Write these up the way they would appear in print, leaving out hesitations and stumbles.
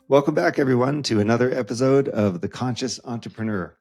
Welcome back, everyone, to another episode of The Conscious Entrepreneur.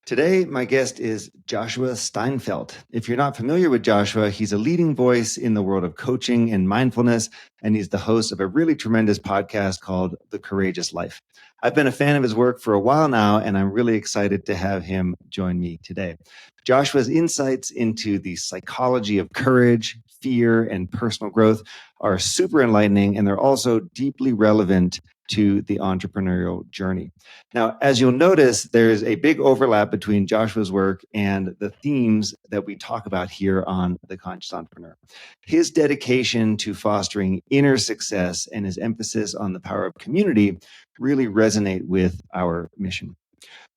Today, my guest is Joshua Steinfeldt. If you're not familiar with Joshua, he's a leading voice in the world of coaching and mindfulness, and he's the host of a really tremendous podcast called The Courageous Life. I've been a fan of his work for a while now, and I'm really excited to have him join me today. Joshua's insights into the psychology of courage, fear, and personal growth are super enlightening, and they're also deeply relevant to the entrepreneurial journey. Now, as you'll notice, there's a big overlap between Joshua's work and the themes that we talk about here on The Conscious Entrepreneur. His dedication to fostering inner success and his emphasis on the power of community really resonate with our mission.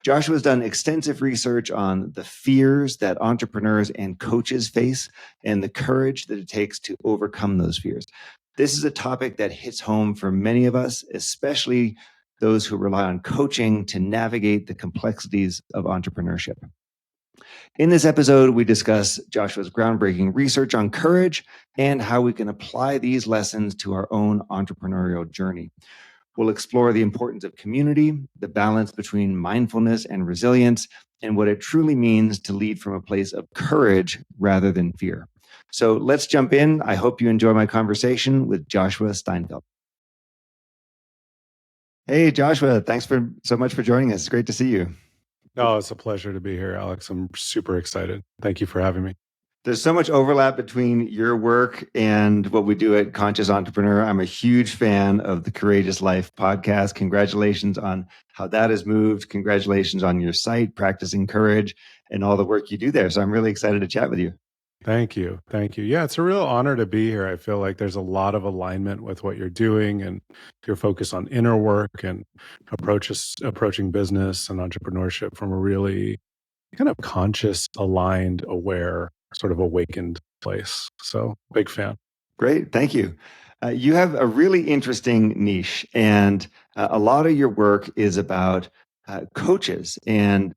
Joshua's done extensive research on the fears that entrepreneurs and coaches face and the courage that it takes to overcome those fears. This is a topic that hits home for many of us, especially those who rely on coaching to navigate the complexities of entrepreneurship. In this episode, we discuss Joshua's groundbreaking research on courage and how we can apply these lessons to our own entrepreneurial journey. We'll explore the importance of community, the balance between mindfulness and resilience, and what it truly means to lead from a place of courage rather than fear. So let's jump in. I hope you enjoy my conversation with Joshua Steinfeldt. Hey, Joshua, thanks so much for joining us. It's great to see you. Oh, it's a pleasure to be here, Alex. I'm super excited. Thank you for having me. There's so much overlap between your work and what we do at Conscious Entrepreneur. I'm a huge fan of the Courageous Life podcast. Congratulations on how that has moved. Congratulations on your site, Practicing Courage, and all the work you do there. So I'm really excited to chat with you. Thank you. Thank you. Yeah, it's a real honor to be here. I feel like there's a lot of alignment with what you're doing and your focus on inner work and approaching business and entrepreneurship from a really kind of conscious, aligned, aware, sort of awakened place. So big fan. Great. Thank you. You have a really interesting niche, and a lot of your work is about coaches and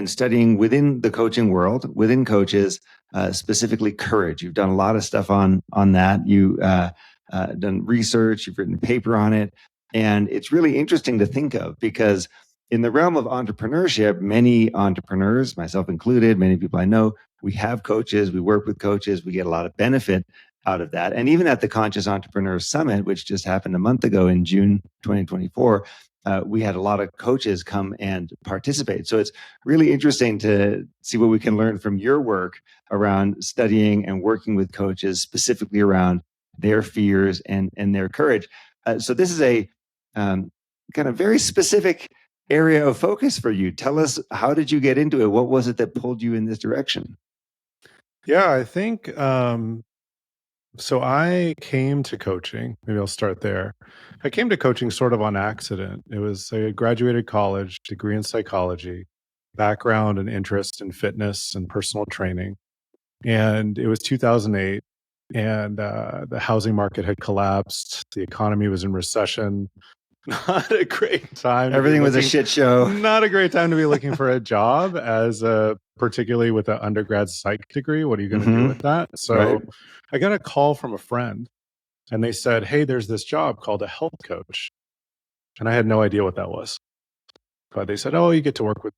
studying within the coaching world, within coaches, specifically courage. You've done a lot of stuff on that. You done research. You've written a paper on it, and it's really interesting to think of because in the realm of entrepreneurship, many entrepreneurs, myself included, many people I know, we have coaches. We work with coaches. We get a lot of benefit out of that. And even at the Conscious Entrepreneur Summit, which just happened a month ago in June 2024, we had a lot of coaches come and participate. So it's really interesting to see what we can learn from your work around studying and working with coaches, specifically around their fears and their courage. So this is a kind of very specific area of focus for you. Tell us, how did you get into it? What was it that pulled you in this direction? Yeah, I think so I came to coaching, maybe I'll start there. I came to coaching sort of on accident. It was I graduated college, degree in psychology, background and interest in fitness and personal training. And it was 2008 and the housing market had collapsed. The economy was in recession. Not a great time. Everything was a shit show. Not a great time to be looking for a job particularly with an undergrad psych degree. What are you going to do with that? So Right. I got a call from a friend and they said, hey, there's this job called a health coach. And I had no idea what that was. But they said, oh, you get to work with,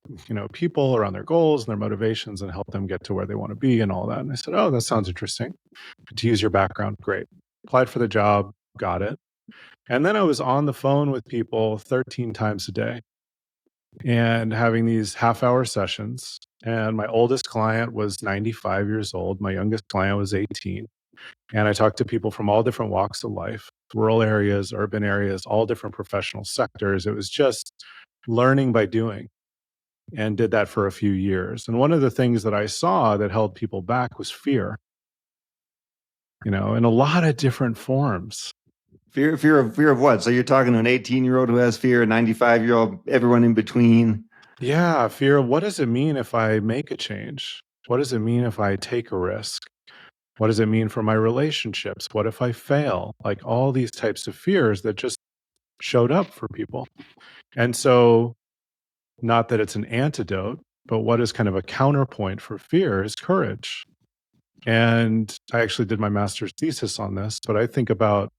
people around their goals and their motivations and help them get to where they want to be and all that. And I said, oh, that sounds interesting. To use your background, great. Applied for the job, got it. And then I was on the phone with people 13 times a day and having these half-hour sessions. And my oldest client was 95 years old. My youngest client was 18. And I talked to people from all different walks of life, rural areas, urban areas, all different professional sectors. It was just learning by doing, and did that for a few years. And one of the things that I saw that held people back was fear, in a lot of different forms. Fear of what? So you're talking to an 18-year-old who has fear, a 95-year-old, everyone in between. Yeah, fear of what does it mean if I make a change? What does it mean if I take a risk? What does it mean for my relationships? What if I fail? Like all these types of fears that just showed up for people. And so, not that it's an antidote, but what is kind of a counterpoint for fear is courage. And I actually did my master's thesis on this, but I think about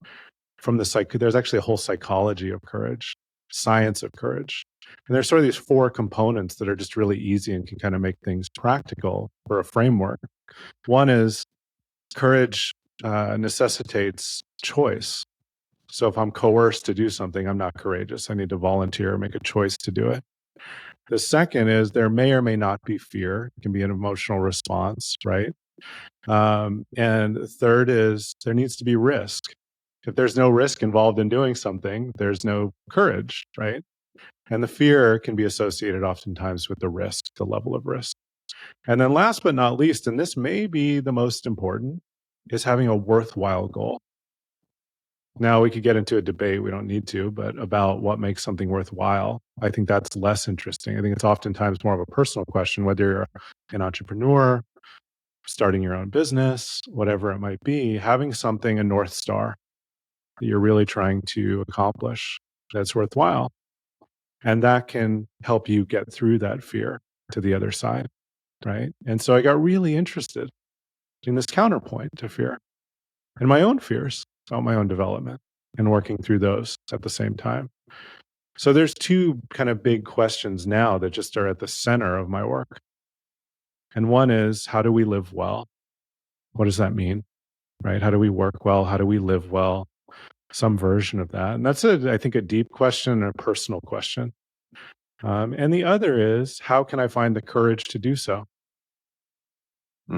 there's actually a whole psychology of courage. science of courage. And there's sort of these 4 components that are just really easy and can kind of make things practical for a framework. One is courage necessitates choice. So if I'm coerced to do something, I'm not courageous. I need to volunteer or make a choice to do it. The second is there may or may not be fear. It can be an emotional response, right? And the third is there needs to be risk. If there's no risk involved in doing something, there's no courage, right? And the fear can be associated oftentimes with the risk, the level of risk. And then last but not least, and this may be the most important, is having a worthwhile goal. Now we could get into a debate, we don't need to, but about what makes something worthwhile. I think that's less interesting. I think it's oftentimes more of a personal question, whether you're an entrepreneur, starting your own business, whatever it might be, having something, a North Star that you're really trying to accomplish that's worthwhile. And that can help you get through that fear to the other side, right? And so I got really interested in this counterpoint to fear and my own fears about my own development and working through those at the same time. So there's 2 kind of big questions now that just are at the center of my work. And one is, how do we live well? What does that mean? Right? How do we work well? How do we live well? Some version of that. And that's, I think, a deep question and a personal question. And the other is, how can I find the courage to do so?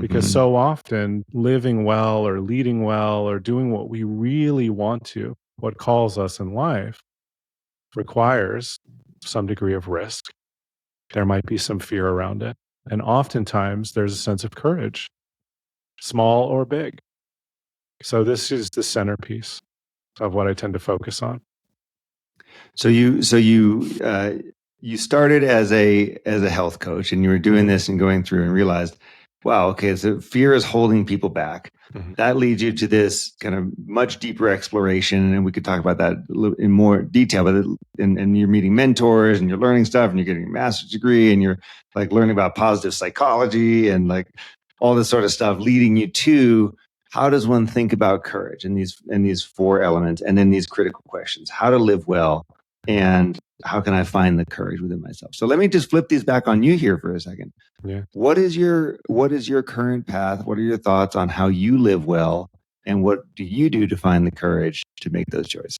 Because so often living well or leading well or doing what we really want to, what calls us in life, requires some degree of risk. There might be some fear around it. And oftentimes there's a sense of courage, small or big. So this is the centerpiece of what I tend to focus on. So you started as a health coach, and you were doing this and going through and realized, wow, okay, so fear is holding people back. That leads you to this kind of much deeper exploration, and we could talk about that in more detail. But and you're meeting mentors, and you're learning stuff, and you're getting a master's degree, and you're like learning about positive psychology and like all this sort of stuff, leading you to how does one think about courage and these 4 elements, and then these critical questions: how to live well, and how can I find the courage within myself? So let me just flip these back on you here for a second. Yeah. What is your current path? What are your thoughts on how you live well, and what do you do to find the courage to make those choices?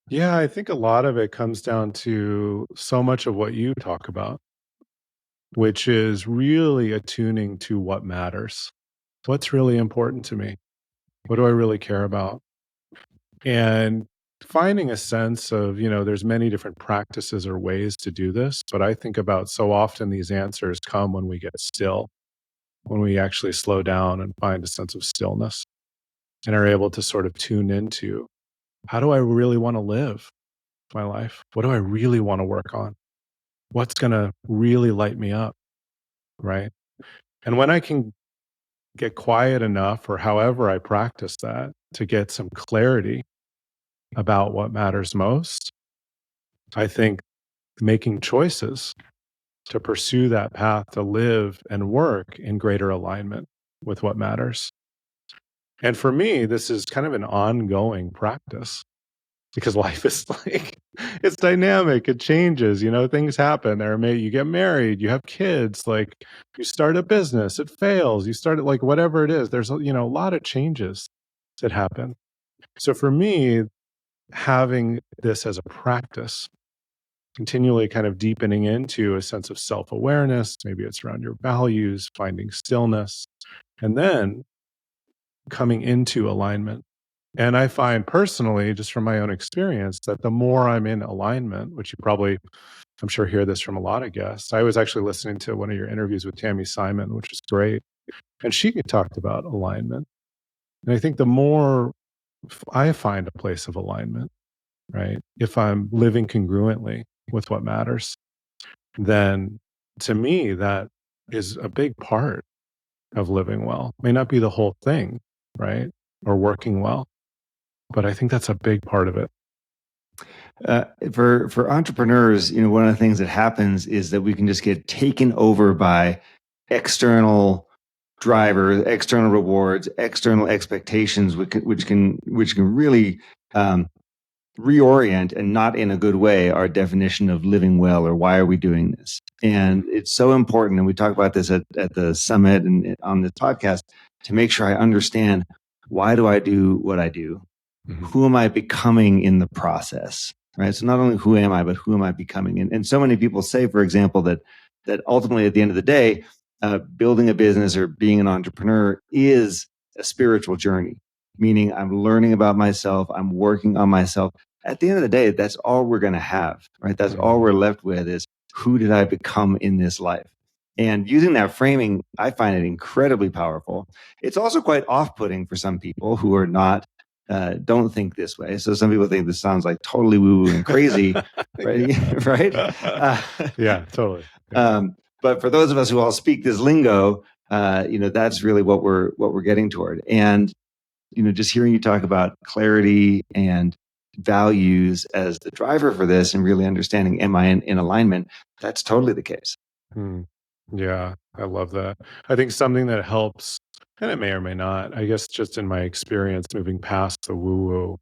Yeah, I think a lot of it comes down to so much of what you talk about, which is really attuning to what matters. What's really important to me? What do I really care about? And finding a sense of, there's many different practices or ways to do this, but I think about so often these answers come when we get still, when we actually slow down and find a sense of stillness and are able to sort of tune into, how do I really want to live my life? What do I really want to work on? What's going to really light me up? Right. And when I can get quiet enough, or however I practice that, to get some clarity about what matters most, I think making choices to pursue that path to live and work in greater alignment with what matters. And for me, this is kind of an ongoing practice, because life is like, it's dynamic, it changes, things happen. You get married, you have kids, like you start a business, it fails, you start it, like whatever it is, there's a lot of changes that happen. So for me, having this as a practice, continually kind of deepening into a sense of self-awareness, maybe it's around your values, finding stillness, and then coming into alignment. And I find personally, just from my own experience, that the more I'm in alignment, which you probably, I'm sure, hear this from a lot of guests. I was actually listening to one of your interviews with Tammy Simon, which is great. And she talked about alignment. And I think the more I find a place of alignment, right, if I'm living congruently with what matters, then to me, that is a big part of living well. May not be the whole thing, right, or working well, but I think that's a big part of it. For entrepreneurs, one of the things that happens is that we can just get taken over by external drivers, external rewards, external expectations, which can really reorient, and not in a good way, our definition of living well, or why are we doing this. And it's so important, and we talk about this at the summit and on this podcast, to make sure I understand, why do I do what I do? Who am I becoming in the process? Right. So not only who am I, but who am I becoming? And so many people say, for example, that ultimately at the end of the day, building a business or being an entrepreneur is a spiritual journey, meaning I'm learning about myself, I'm working on myself. At the end of the day, that's all we're going to have, right? That's all we're left with, is who did I become in this life? And using that framing, I find it incredibly powerful. It's also quite off-putting for some people who are not, don't think this way. So some people think this sounds like totally woo-woo and crazy, right? Right? Yeah, totally. But for those of us who all speak this lingo, that's really what we're getting toward. And just hearing you talk about clarity and values as the driver for this, and really understanding, am I in alignment? That's totally the case. Yeah, I love that. I think something that helps, and it may or may not, I guess just in my experience moving past the woo-woo,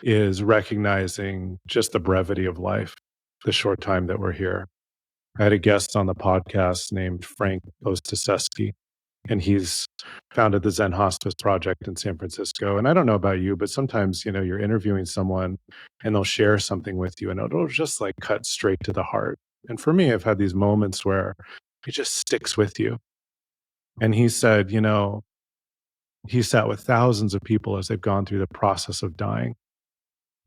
is recognizing just the brevity of life, the short time that we're here. I had a guest on the podcast named Frank Ostaseski, and he's founded the Zen Hospice Project in San Francisco. And I don't know about you, but sometimes, you're interviewing someone and they'll share something with you and it'll just like cut straight to the heart. And for me, I've had these moments where it just sticks with you. And he said, he sat with thousands of people as they've gone through the process of dying.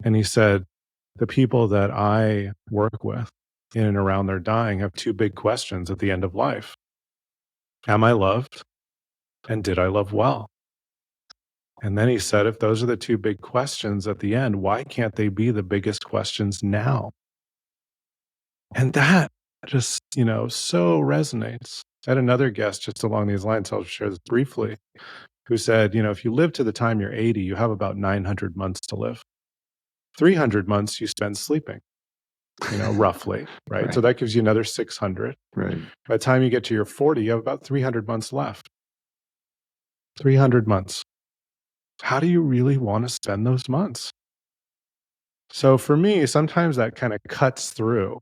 And he said, the people that I work with in and around their dying have two big questions at the end of life. Am I loved? And did I love well? And then he said, if those are the two big questions at the end, why can't they be the biggest questions now? And that just, so resonates. I had another guest just along these lines, I'll share this briefly, who said, if you live to the time you're 80, you have about 900 months to live. 300 months you spend sleeping, roughly, right? So that gives you another 600. Right. By the time you get to your 40, you have about 300 months left. 300 months. How do you really want to spend those months? So for me, sometimes that kind of cuts through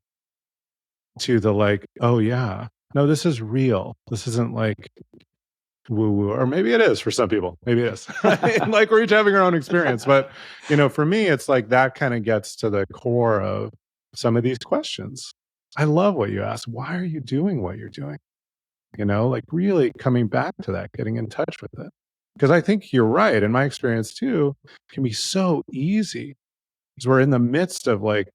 to the like, oh yeah, no, this is real. This isn't like woo woo, or maybe it is for some people. Maybe it is. Like we're each having our own experience. But, for me, it's like that kind of gets to the core of some of these questions. I love what you asked. Why are you doing what you're doing? Like really coming back to that, getting in touch with it. Because I think you're right. In my experience too, it can be so easy because we're in the midst of like,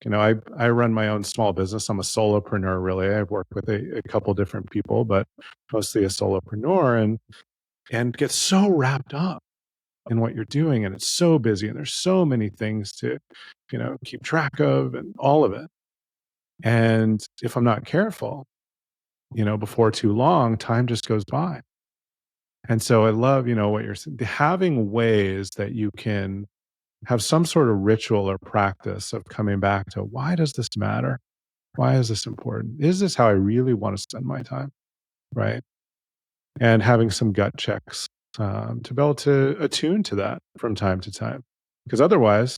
I run my own small business. I'm a solopreneur, really. I've worked with a couple different people, but mostly a solopreneur, and get so wrapped up in what you're doing. And it's so busy and there's so many things to, keep track of and all of it. And if I'm not careful, before too long, time just goes by. And so I love, what you're saying, having ways that you can have some sort of ritual or practice of coming back to, why does this matter? Why is this important? Is this how I really want to spend my time? Right. And having some gut checks to be able to attune to that from time to time. Because otherwise,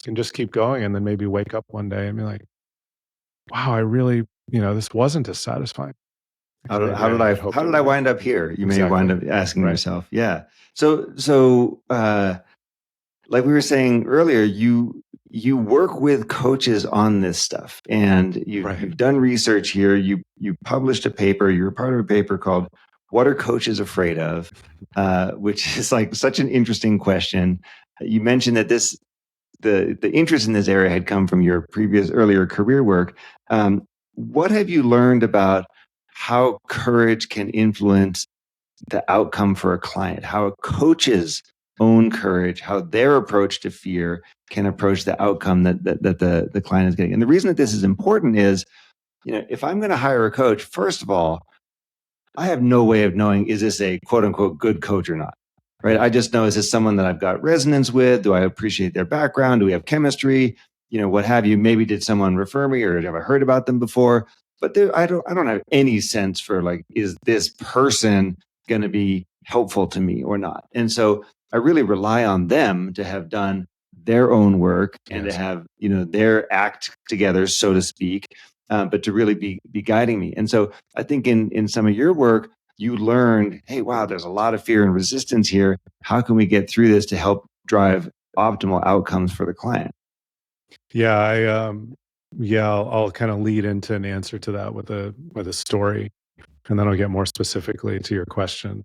you can just keep going and then maybe wake up one day and be like, wow, I really, this wasn't as satisfying. How did I wind up here? You may wind up asking yourself. Yeah. So like we were saying earlier, you work with coaches on this stuff, and you've done research here. You published a paper. You're part of a paper called "What Are Coaches Afraid of?" Which is like such an interesting question. You mentioned that the interest in this area had come from your earlier career work. What have you learned about how courage can influence the outcome for a client? How a coach's own courage, how their approach to fear can approach the outcome that the client is getting. And the reason that this is important is, if I'm going to hire a coach, first of all, I have no way of knowing, is this a quote unquote good coach or not? Right. I just know, is this someone that I've got resonance with? Do I appreciate their background? Do we have chemistry? What have you? Maybe did someone refer me, or have I heard about them before? But I don't have any sense for like, is this person going to be helpful to me or not? And so I really rely on them to have done their own work and to Yes. have, their act together, so to speak, but to really be guiding me. And so I think in some of your work, you learned, hey, wow, there's a lot of fear and resistance here. How can we get through this to help drive optimal outcomes for the client? Yeah, I'll kind of lead into an answer to that with a story, and then I'll get more specifically to your question.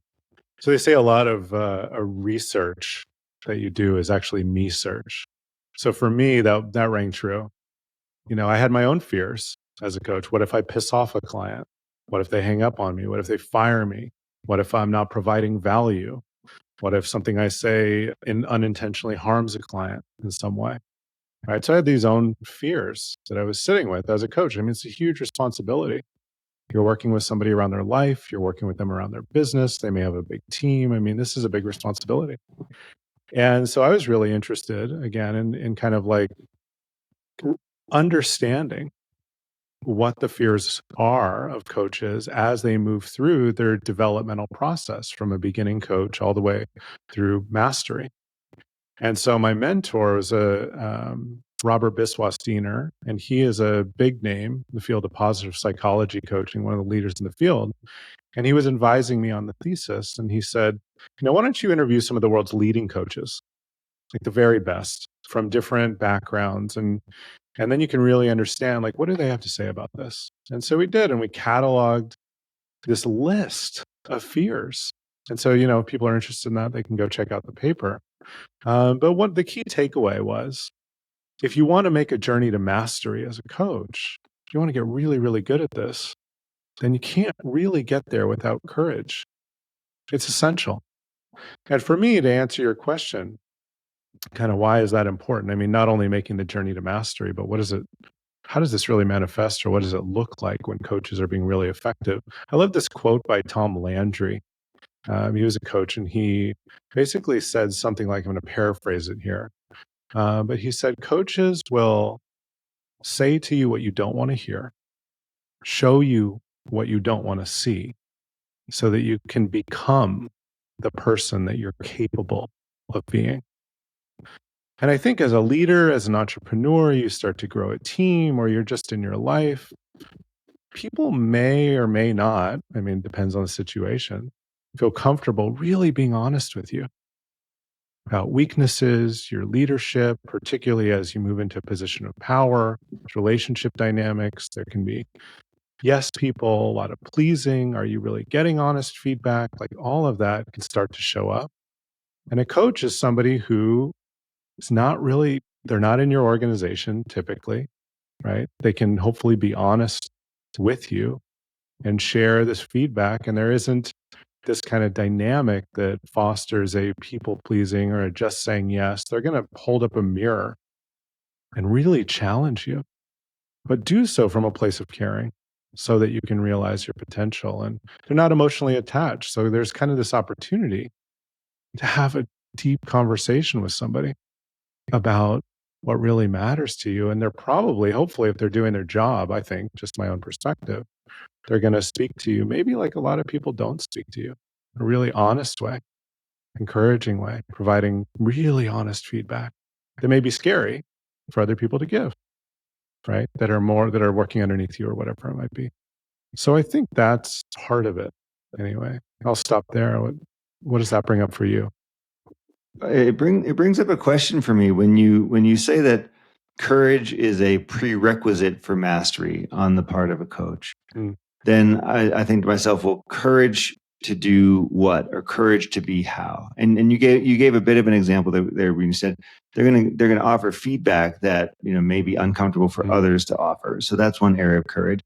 So they say a lot of a research that you do is actually me search. So for me, that rang true. I had my own fears as a coach. What if I piss off a client? What if they hang up on me? What if they fire me? What if I'm not providing value? What if something I say unintentionally harms a client in some way? Right. So I had these own fears that I was sitting with as a coach. I mean, it's a huge responsibility. You're working with somebody around their life, you're working with them around their business. They may have a big team. I mean, this is a big responsibility. And so I was really interested again in kind of like understanding what the fears are of coaches as they move through their developmental process from a beginning coach all the way through mastery. And so my mentor was Robert Biswas-Diener, and he is a big name in the field of positive psychology coaching, one of the leaders in the field. And he was advising me on the thesis, and he said, why don't you interview some of the world's leading coaches, like the very best from different backgrounds, and then you can really understand, like, what do they have to say about this? And so we did, and we cataloged this list of fears. And so, if people are interested in that, they can go check out the paper. But what the key takeaway was, if you want to make a journey to mastery as a coach, if you want to get really, really good at this, then you can't really get there without courage. It's essential. And for me, to answer your question, kind of why is that important? I mean, not only making the journey to mastery, but how does this really manifest, or what does it look like when coaches are being really effective? I love this quote by Tom Landry. He was a coach, and he basically said something like, I'm going to paraphrase it here. But he said, coaches will say to you what you don't want to hear, show you what you don't want to see, so that you can become the person that you're capable of being. And I think as a leader, as an entrepreneur, you start to grow a team, or you're just in your life, people may or may not, I mean, it depends on the situation, feel comfortable really being honest with you about weaknesses, your leadership, particularly as you move into a position of power, relationship dynamics. There can be yes people, a lot of pleasing. Are you really getting honest feedback? Like, all of that can start to show up. And a coach is somebody who is not really, they're not in your organization typically, right? They can hopefully be honest with you and share this feedback. And there isn't this kind of dynamic that fosters a people pleasing or a just saying yes. They're going to hold up a mirror and really challenge you, but do so from a place of caring so that you can realize your potential. And they're not emotionally attached. So there's kind of this opportunity to have a deep conversation with somebody about what really matters to you. And they're probably, hopefully, if they're doing their job, I think, just my own perspective, they're going to speak to you maybe like a lot of people don't speak to you, in a really honest way, encouraging way, providing really honest feedback that may be scary for other people to give, right? That are working underneath you or whatever it might be. So I think that's part of it. Anyway, I'll stop there. What does that bring up for you? It brings up a question for me when you say that courage is a prerequisite for mastery on the part of a coach. Mm. Then I think to myself, well, courage to do what, or courage to be how? And you gave a bit of an example there when you said they're gonna offer feedback that may be uncomfortable for others to offer. So that's one area of courage.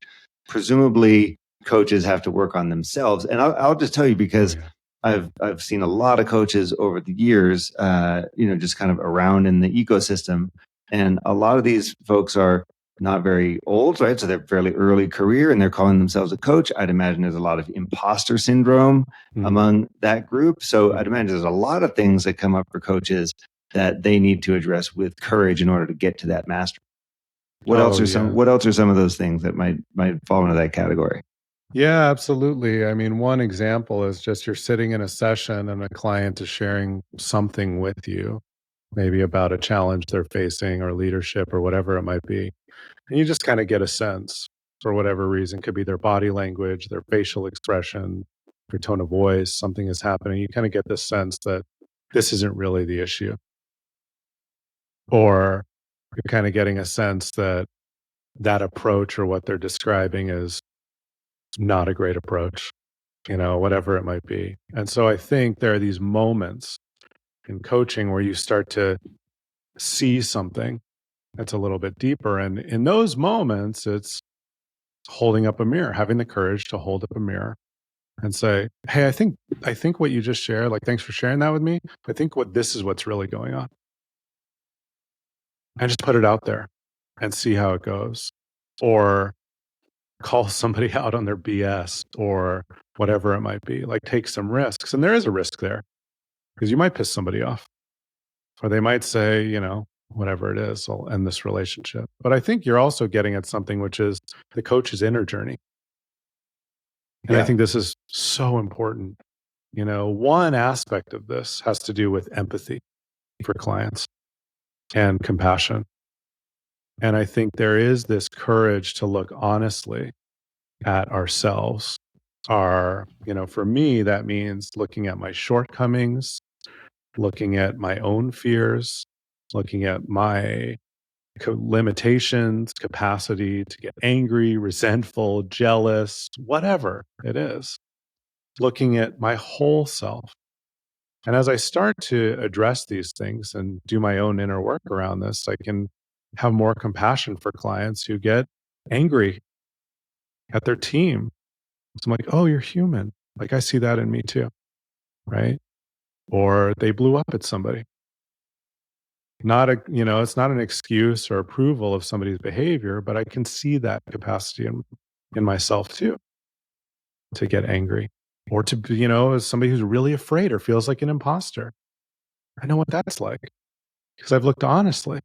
Presumably, coaches have to work on themselves, and I'll just tell you because. I've seen a lot of coaches over the years, just kind of around in the ecosystem, and a lot of these folks are not very old, right? So they're fairly early career, and they're calling themselves a coach. I'd imagine there's a lot of imposter syndrome among that group. So I'd imagine there's a lot of things that come up for coaches that they need to address with courage in order to get to that mastery. What else are some of those things that might fall into that category? Yeah, absolutely. I mean, one example is just you're sitting in a session and a client is sharing something with you, maybe about a challenge they're facing or leadership or whatever it might be. And you just kind of get a sense for whatever reason. Could be their body language, their facial expression, their tone of voice, something is happening. You kind of get this sense that this isn't really the issue. Or you're kind of getting a sense that that approach or what they're describing is not a great approach, whatever it might be. And so I think there are these moments in coaching where you start to see something that's a little bit deeper. And in those moments, it's holding up a mirror, having the courage to hold up a mirror and say, "Hey, I think what you just shared, like, thanks for sharing that with me. I think this is what's really going on." And just put it out there and see how it goes. Or call somebody out on their BS or whatever it might be. Like, take some risks. And there is a risk there because you might piss somebody off, or they might say, whatever it is, I'll end this relationship. But I think you're also getting at something, which is the coach's inner journey. And I Yeah. think this is so important. One aspect of this has to do with empathy for clients and compassion. And I think there is this courage to look honestly at ourselves. For me, that means looking at my shortcomings, looking at my own fears, looking at my limitations, capacity to get angry, resentful, jealous, whatever it is, looking at my whole self. And as I start to address these things and do my own inner work around this, I can have more compassion for clients who get angry at their team. So I'm like, oh, you're human. Like, I see that in me too. Right. Or they blew up at somebody. It's not an excuse or approval of somebody's behavior, but I can see that capacity in myself too, to get angry or to, as somebody who's really afraid or feels like an imposter. I know what that's like because I've looked honestly.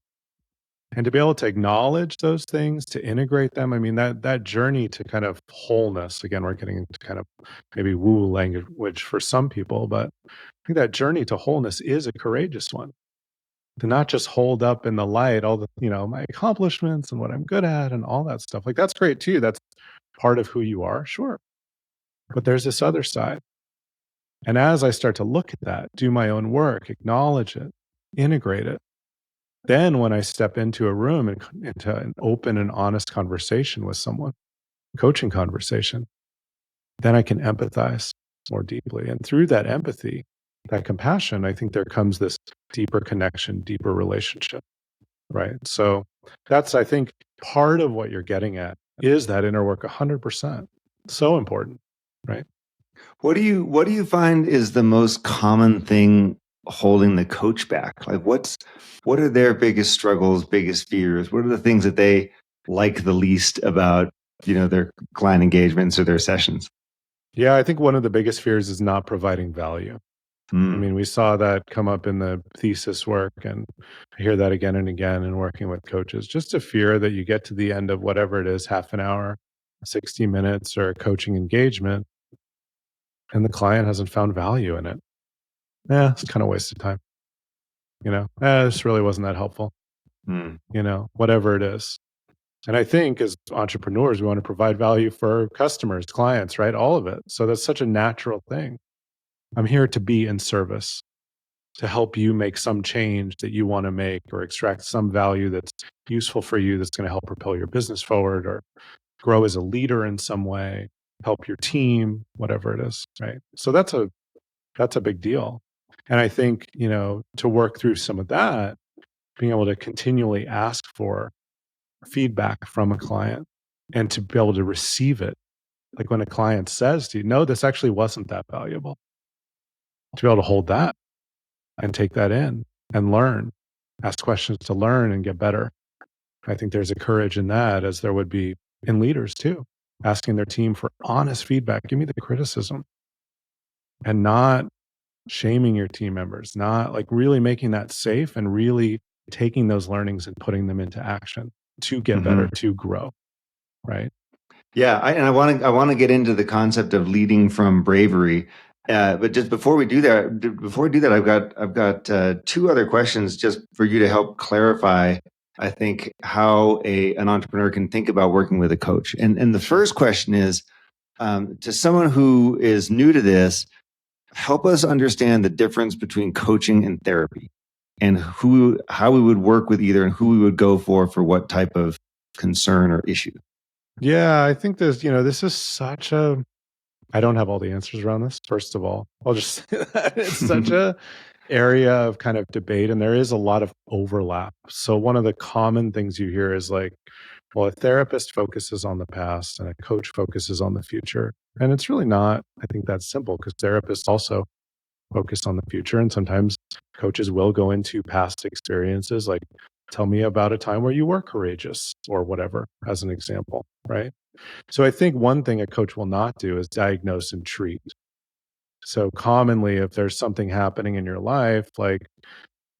And to be able to acknowledge those things, to integrate them, I mean, that journey to kind of wholeness, again, we're getting into kind of maybe woo language for some people, but I think that journey to wholeness is a courageous one. To not just hold up in the light all the, my accomplishments and what I'm good at and all that stuff. Like, that's great too. That's part of who you are, sure. But there's this other side. And as I start to look at that, do my own work, acknowledge it, integrate it, then when I step into a room and into an open and honest conversation with someone, coaching conversation, then I can empathize more deeply. And through that empathy, that compassion, I think there comes this deeper connection, deeper relationship. Right. So that's, I think, part of what you're getting at is that inner work 100%. So important. Right. What do you find is the most common thing holding the coach back? Like what are their biggest struggles, biggest fears? What are the things that they like the least about, their client engagements or their sessions? Yeah. I think one of the biggest fears is not providing value. I Mm. mean, we saw that come up in the thesis work, and I hear that again and again in working with coaches. Just a fear that you get to the end of whatever it is, half an hour, 60 minutes, or a coaching engagement, and the client hasn't found value in it. Yeah, it's kind of wasted time. This really wasn't that helpful, Mm. whatever it is. And I think as entrepreneurs, we want to provide value for customers, clients, right? All of it. So that's such a natural thing. I'm here to be in service, to help you make some change that you want to make or extract some value that's useful for you, that's going to help propel your business forward or grow as a leader in some way, help your team, whatever it is, right? So that's a big deal. And I think, to work through some of that, being able to continually ask for feedback from a client and to be able to receive it. Like when a client says to you, no, this actually wasn't that valuable, to be able to hold that and take that in and learn, ask questions to learn and get better. I think there's a courage in that, as there would be in leaders too, asking their team for honest feedback. Give me the criticism and not shaming your team members, not like really making that safe and really taking those learnings and putting them into action to get better, Mhm. to grow. Right. Yeah, and I want to get into the concept of leading from bravery. But just before we do that, I've got two other questions just for you to help clarify. I think how an entrepreneur can think about working with a coach. And the first question is, to someone who is new to this, help us understand the difference between coaching and therapy, and how we would work with either, and who we would go for what type of concern or issue. Yeah, I think this is such a, I don't have all the answers around this. First of all, I'll just say that it's such a area of kind of debate, and there is a lot of overlap. So one of the common things you hear is like, well, a therapist focuses on the past and a coach focuses on the future. And it's really not, I think, that simple, because therapists also focus on the future. And sometimes coaches will go into past experiences, like, tell me about a time where you were courageous or whatever, as an example, right? So I think one thing a coach will not do is diagnose and treat. So commonly, if there's something happening in your life, like,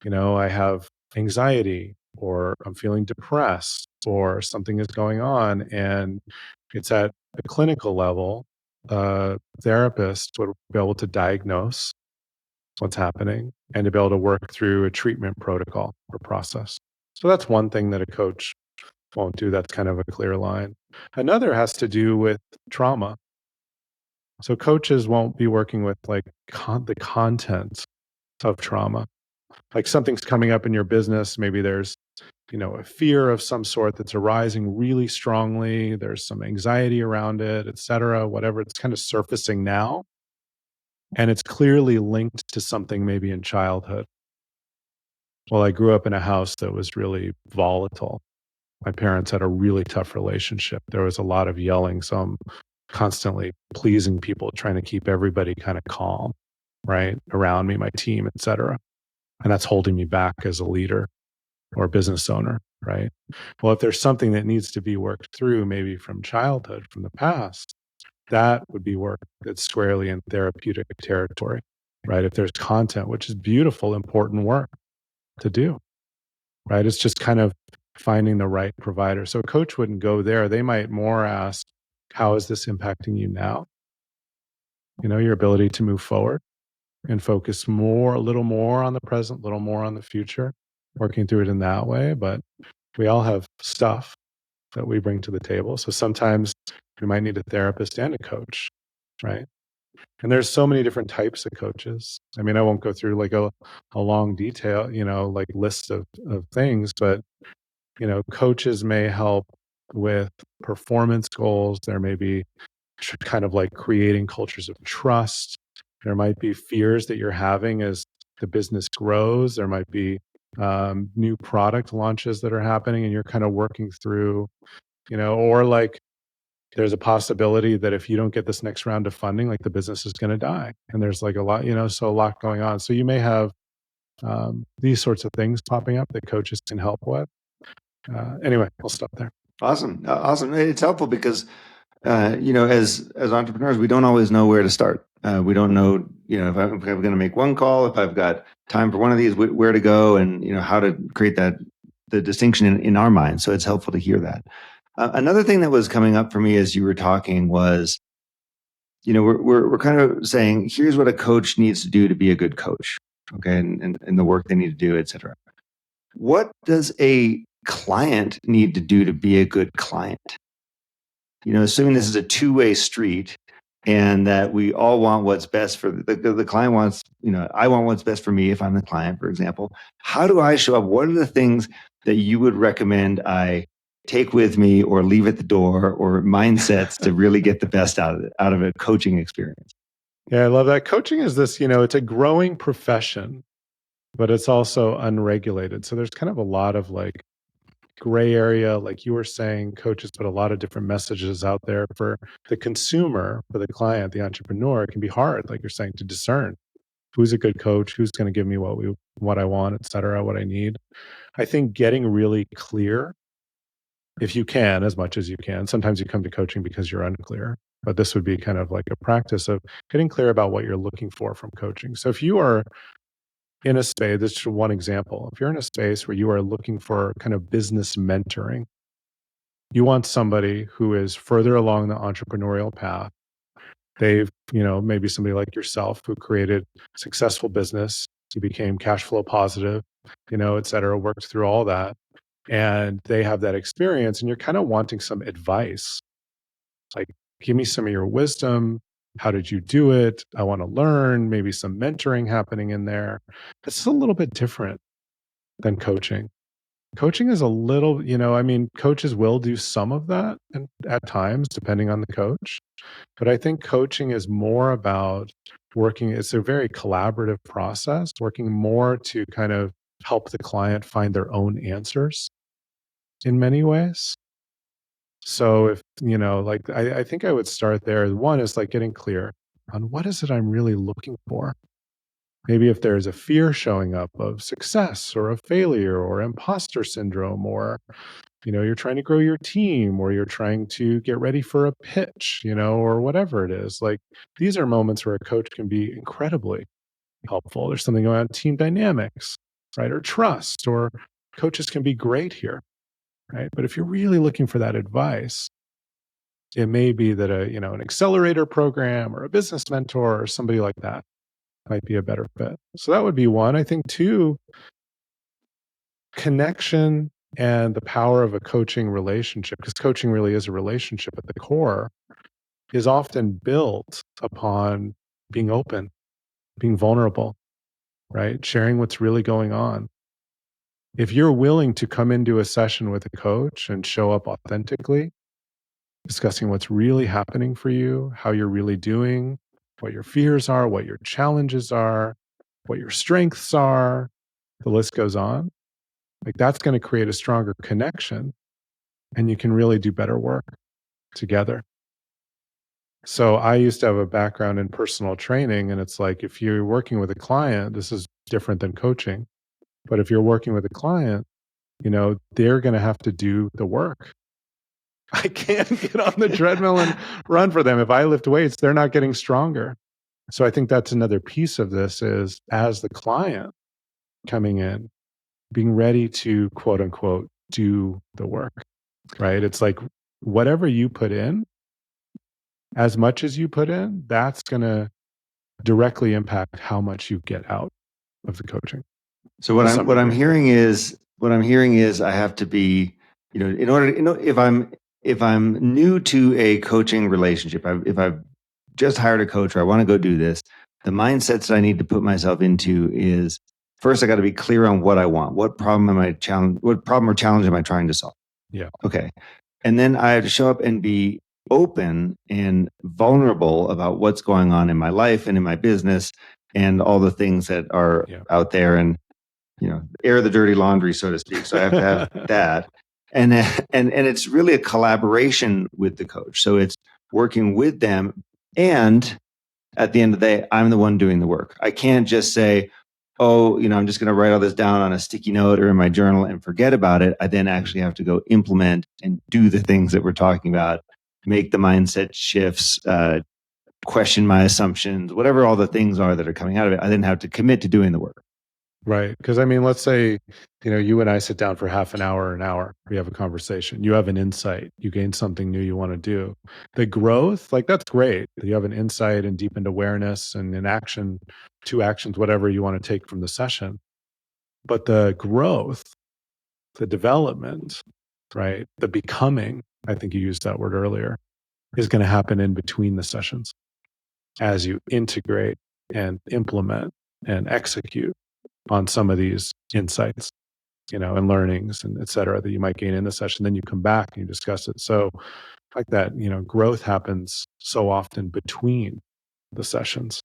I have anxiety, or I'm feeling depressed, or something is going on, and it's at a clinical level, a therapist would be able to diagnose what's happening and to be able to work through a treatment protocol or process. So that's one thing that a coach won't do. That's kind of a clear line. Another has to do with trauma. So coaches won't be working with like the content of trauma. Like something's coming up in your business, maybe there's a fear of some sort that's arising really strongly. There's some anxiety around it, et cetera, whatever. It's kind of surfacing now. And it's clearly linked to something maybe in childhood. Well, I grew up in a house that was really volatile. My parents had a really tough relationship. There was a lot of yelling. So I'm constantly pleasing people, trying to keep everybody kind of calm, right? Around me, my team, et cetera. And that's holding me back as a leader or business owner, right? Well, if there's something that needs to be worked through, maybe from childhood, from the past, that would be work that's squarely in therapeutic territory, right? If there's content, which is beautiful, important work to do, right? It's just kind of finding the right provider. So a coach wouldn't go there. They might more ask, how is this impacting you now? Your ability to move forward and focus more, a little more on the present, a little more on the future, working through it in that way. But we all have stuff that we bring to the table. So sometimes we might need a therapist and a coach, right? And there's so many different types of coaches. I mean, I won't go through like a long detail, like list of things, but coaches may help with performance goals. There may be kind of like creating cultures of trust. There might be fears that you're having as the business grows. There might be new product launches that are happening, and you're kind of working through, or like there's a possibility that if you don't get this next round of funding, like the business is going to die. And there's like a lot, so a lot going on. So you may have these sorts of things popping up that coaches can help with. Anyway, I'll stop there. Awesome. Awesome. It's helpful because, as entrepreneurs, we don't always know where to start. We don't know, if I'm going to make one call, if I've got time for one of these, where to go, and, how to create the distinction in our minds. So it's helpful to hear that. Another thing that was coming up for me as you were talking was, we're kind of saying, here's what a coach needs to do to be a good coach. Okay. And the work they need to do, et cetera. What does a client need to do to be a good client? Assuming this is a two-way street, and that we all want what's best for the client wants, I want what's best for me if I'm the client, for example. How do I show up? What are the things that you would recommend I take with me or leave at the door, or mindsets to really get the best out of a coaching experience? Yeah, I love that. Coaching is this, it's a growing profession, but it's also unregulated. So there's kind of a lot of like gray area, like you were saying, coaches put a lot of different messages out there for the consumer, for the client, the entrepreneur. It can be hard, like you're saying, to discern who's a good coach, who's going to give me what I want, et cetera, what I need. I think getting really clear, if you can, as much as you can. Sometimes you come to coaching because you're unclear, but this would be kind of like a practice of getting clear about what you're looking for from coaching. So if you are in a space, this is one example. If you're in a space where you are looking for kind of business mentoring, you want somebody who is further along the entrepreneurial path, They've, maybe somebody like yourself who created successful business, you became cash flow positive, et cetera, worked through all that. And they have that experience, and you're kind of wanting some advice. Like, give me some of your wisdom. How did you do it? I want to learn, maybe some mentoring happening in there. It's a little bit different than coaching. Coaching is a little, coaches will do some of that and at times, depending on the coach. But I think coaching is more about working, it's a very collaborative process, working more to kind of help the client find their own answers in many ways. So if, like, I think I would start there. One is like getting clear on what is it I'm really looking for. Maybe if there's a fear showing up of success or a failure or imposter syndrome, or, you're trying to grow your team, or you're trying to get ready for a pitch, or whatever it is. Like, these are moments where a coach can be incredibly helpful. There's something around team dynamics, right? Or trust, or coaches can be great here, right? But if you're really looking for that advice, it may be that an accelerator program or a business mentor or somebody like that might be a better fit. So that would be one. I think two, connection and the power of a coaching relationship, because coaching really is a relationship at the core, is often built upon being open, being vulnerable, right? Sharing what's really going on. If you're willing to come into a session with a coach and show up authentically, discussing what's really happening for you, how you're really doing, what your fears are, what your challenges are, what your strengths are, the list goes on. Like, that's going to create a stronger connection, and you can really do better work together. So I used to have a background in personal training, and it's like, if you're working with a client, this is different than coaching. But if you're working with a client, they're going to have to do the work. I can't get on the treadmill and run for them. If I lift weights, they're not getting stronger. So I think that's another piece of this, is as the client coming in, being ready to quote unquote do the work, right? It's like, whatever you put in, as much as you put in, that's going to directly impact how much you get out of the coaching. So what I'm hearing is I have to be, in order, if I'm new to a coaching relationship, if I've just hired a coach or I want to go do this, the mindsets that I need to put myself into is, first I got to be clear on what I want. What problem or challenge am I trying to solve? Yeah. Okay. And then I have to show up and be open and vulnerable about what's going on in my life and in my business and all the things that are out there, and air the dirty laundry, so to speak. So I have to have that. And it's really a collaboration with the coach. So it's working with them. And at the end of the day, I'm the one doing the work. I can't just say, oh, I'm just going to write all this down on a sticky note or in my journal and forget about it. I then actually have to go implement and do the things that we're talking about, make the mindset shifts, question my assumptions, whatever all the things are that are coming out of it. I then have to commit to doing the work. Right. Because let's say, you and I sit down for half an hour, we have a conversation, you have an insight, you gain something new you want to do. The growth, like, that's great. You have an insight and deepened awareness and an action, two actions, whatever you want to take from the session. But the growth, the development, right? The becoming, I think you used that word earlier, is going to happen in between the sessions as you integrate and implement and execute on some of these insights, and learnings and et cetera that you might gain in the session. Then you come back and you discuss it. So like that, growth happens so often between the sessions.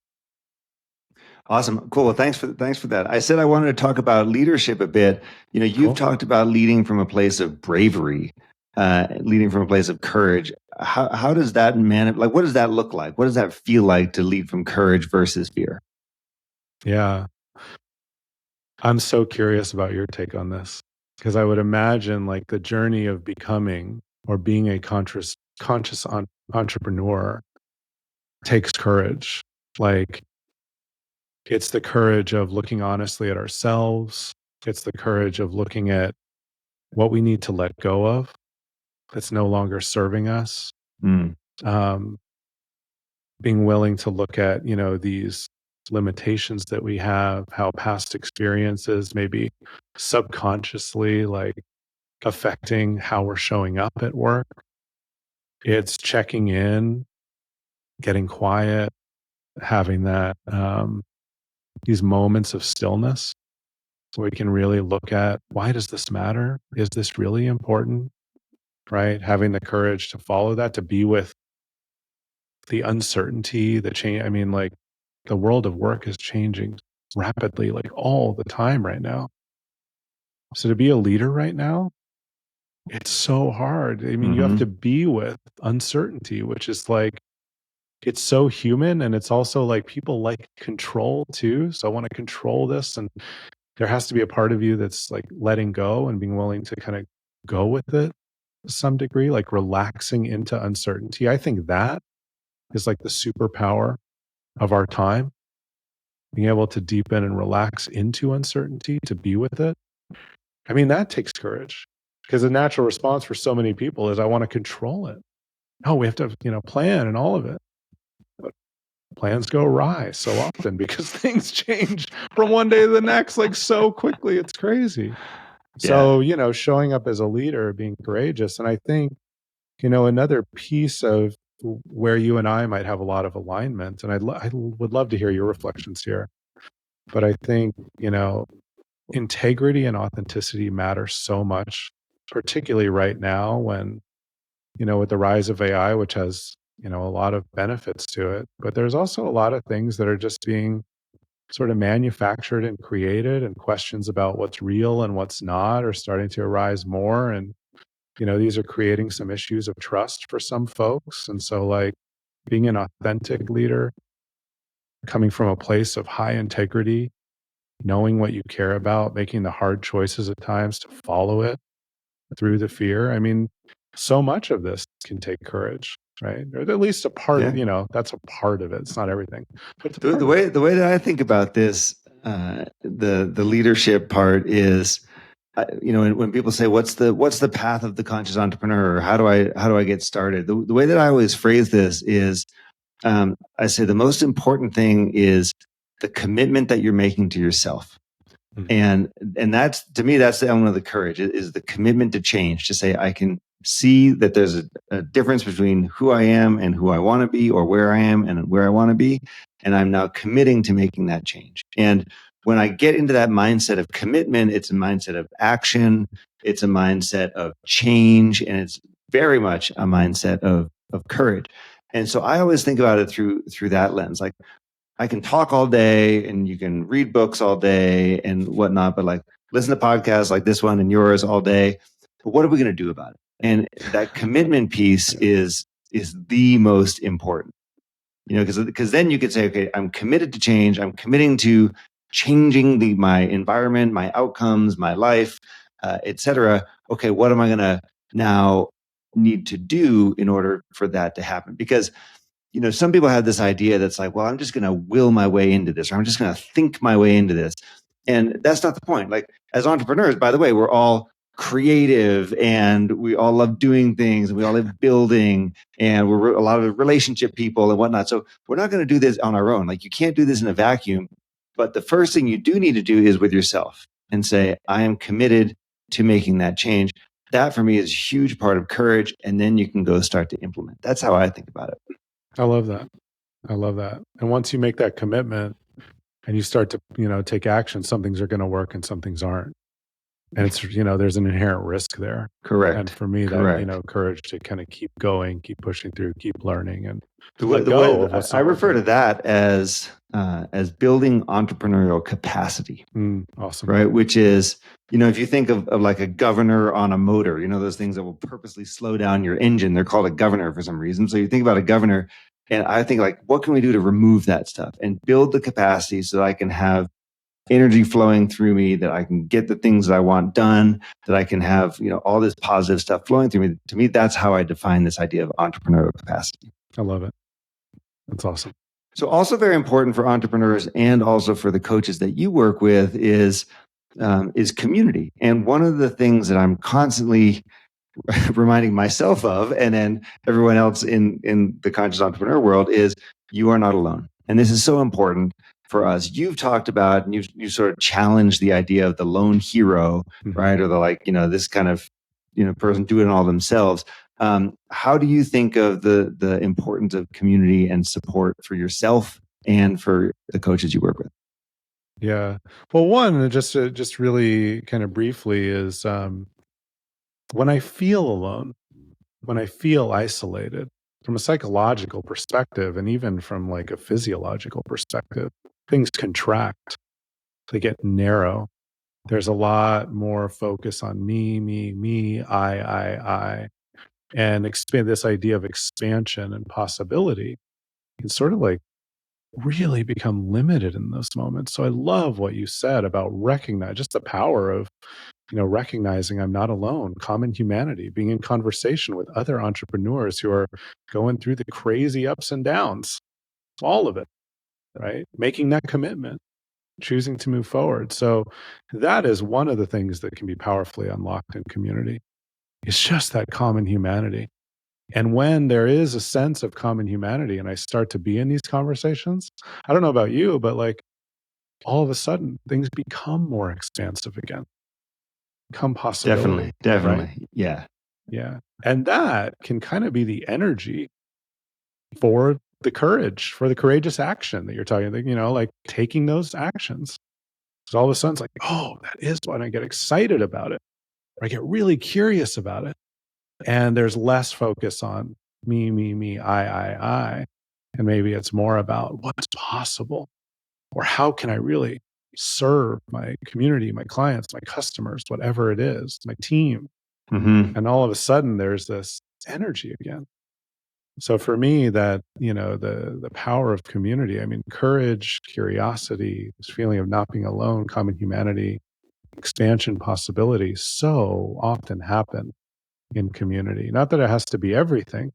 Awesome. Cool. Well, thanks for that. I said I wanted to talk about leadership a bit. You've talked about leading from a place of bravery, leading from a place of courage. How does that what does that look like? What does that feel like to lead from courage versus fear? Yeah. I'm so curious about your take on this, because I would imagine, like, the journey of becoming or being a conscious entrepreneur takes courage. Like, it's the courage of looking honestly at ourselves. It's the courage of looking at what we need to let go of that's no longer serving us. Mm. Um, being willing to look at, these limitations that we have, how past experiences maybe subconsciously like affecting how we're showing up at work. It's checking in, getting quiet, having that these moments of stillness so we can really look at, why does this matter? Is this really important? Right? Having the courage to follow that, to be with the uncertainty, the change. I mean, like, the world of work is changing rapidly, like all the time right now. So to be a leader right now, it's so hard. I mean, you have to be with uncertainty, which is like, it's so human. And it's also like people like control too. So I want to control this. And there has to be a part of you that's like letting go and being willing to kind of go with it to some degree, like relaxing into uncertainty. I think that is like the superpower of our time, being able to deepen and relax into uncertainty, to be with it. I mean, that takes courage, because the natural response for so many people is, I want to control it. Oh, we have to, plan and all of it. But plans go awry so often because things change from one day to the next, like so quickly. It's crazy. So, showing up as a leader, being courageous. And I think, another piece of where you and I might have a lot of alignment, and I would love to hear your reflections here. But I think, integrity and authenticity matter so much, particularly right now when, with the rise of AI, which has, a lot of benefits to it. But there's also a lot of things that are just being sort of manufactured and created, and questions about what's real and what's not are starting to arise more. And, these are creating some issues of trust for some folks. And so, like, being an authentic leader, coming from a place of high integrity, knowing what you care about, making the hard choices at times to follow it through the fear. I mean, so much of this can take courage, right? Or at least a part of, that's a part of it. It's not everything. But The way that I think about this, the leadership part is, when people say, what's the path of the conscious entrepreneur, or how do I get started? The way that I always phrase this is, I say the most important thing is the commitment that you're making to yourself. And that's, to me, that's the element of the courage, is the commitment to change, to say, I can see that there's a difference between who I am and who I want to be, or where I am and where I want to be. And I'm now committing to making that change. And when I get into that mindset of commitment, it's a mindset of action. It's a mindset of change. And it's very much a mindset of courage. And so I always think about it through that lens. Like, I can talk all day and you can read books all day and whatnot, but like, listen to podcasts like this one and yours all day. But what are we going to do about it? And that commitment piece is the most important, because then you could say, okay, I'm committed to change. I'm committing to changing my environment, my outcomes, my life, et cetera. Okay, what am I going to now need to do in order for that to happen? Because some people have this idea that's like, well, I'm just going to will my way into this, or I'm just going to think my way into this. And that's not the point. Like, as entrepreneurs, by the way, we're all creative and we all love doing things and we all love building, and we're a lot of relationship people and whatnot. So we're not going to do this on our own. Like, you can't do this in a vacuum. But the first thing you do need to do is with yourself, and say, I am committed to making that change. That for me is a huge part of courage. And then you can go start to implement. That's how I think about it. I love that. I love that. And once you make that commitment and you start to, take action, some things are going to work and some things aren't. And it's, there's an inherent risk there. Correct. And for me, Correct. that, courage to kind of keep going, keep pushing through, keep learning, and the way I refer to that as building entrepreneurial capacity. Awesome. Right. Which is, if you think of like a governor on a motor, those things that will purposely slow down your engine, they're called a governor for some reason. So you think about a governor, and I think, like, what can we do to remove that stuff and build the capacity so that I can have energy flowing through me, that I can get the things that I want done, that I can have, all this positive stuff flowing through me. To me, that's how I define this idea of entrepreneurial capacity. I love it. That's awesome. So also very important for entrepreneurs and also for the coaches that you work with is community. And one of the things that I'm constantly reminding myself of, and then everyone else in the conscious entrepreneur world, is you are not alone. And this is so important for us. You've talked about, and you sort of challenged the idea of the lone hero, right? Or the this kind of, person doing it all themselves. How do you think of the importance of community and support for yourself and for the coaches you work with? Yeah. Well, one, just really kind of briefly is when I feel alone, when I feel isolated from a psychological perspective, and even from like a physiological perspective, things contract, they get narrow. There's a lot more focus on me, I, and expand this idea of expansion and possibility can sort of like really become limited in those moments. So I love what you said about recognize just the power of, recognizing I'm not alone, common humanity, being in conversation with other entrepreneurs who are going through the crazy ups and downs, all of it, right? Making that commitment, choosing to move forward. So that is one of the things that can be powerfully unlocked in community. It's just that common humanity. And when there is a sense of common humanity and I start to be in these conversations, I don't know about you, but like all of a sudden things become more expansive again, become possibility, right? Definitely. Yeah. Yeah. And that can kind of be the energy for the courage, for the courageous action that you're talking about, like taking those actions. So all of a sudden it's like, oh, that is when I get excited about it, or I get really curious about it. And there's less focus on me, I. And maybe it's more about what's possible or how can I really serve my community, my clients, my customers, whatever it is, my team. Mm-hmm. And all of a sudden there's this energy again. So for me, that, the power of community, I mean, courage, curiosity, this feeling of not being alone, common humanity, expansion possibilities so often happen in community. Not that it has to be everything,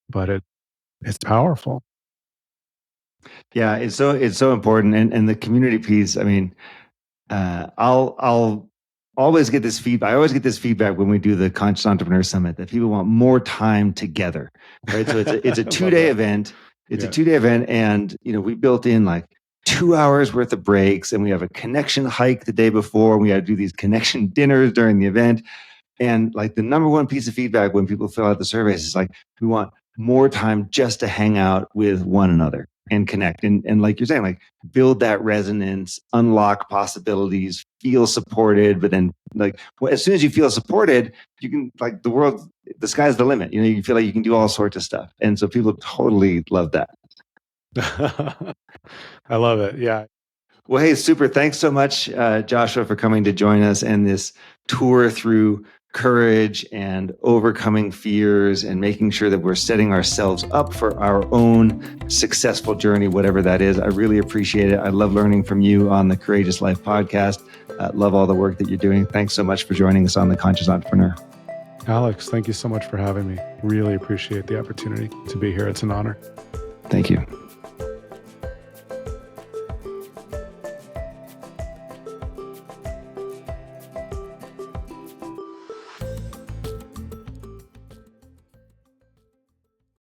but it's powerful. Yeah, it's so important, and the community piece. I mean, I'll always get this feedback. I always get this feedback when we do the Conscious Entrepreneur Summit that people want more time together, right? So it's a 2-day event. It's a 2-day event, and we built in like 2 hours worth of breaks, and we have a connection hike the day before. We got to do these connection dinners during the event. And like the number one piece of feedback when people fill out the surveys is like, we want more time just to hang out with one another and connect. And like you're saying, like build that resonance, unlock possibilities, feel supported. But then like as soon as you feel supported, you can like the sky's the limit. You feel like you can do all sorts of stuff. And so people totally love that. I love it. Yeah. Well, hey, super. Thanks so much, Joshua, for coming to join us and this tour through courage and overcoming fears and making sure that we're setting ourselves up for our own successful journey, whatever that is. I really appreciate it. I love learning from you on the Courageous Life podcast. Love all the work that you're doing. Thanks so much for joining us on The Conscious Entrepreneur. Alex, thank you so much for having me. Really appreciate the opportunity to be here. It's an honor. Thank you.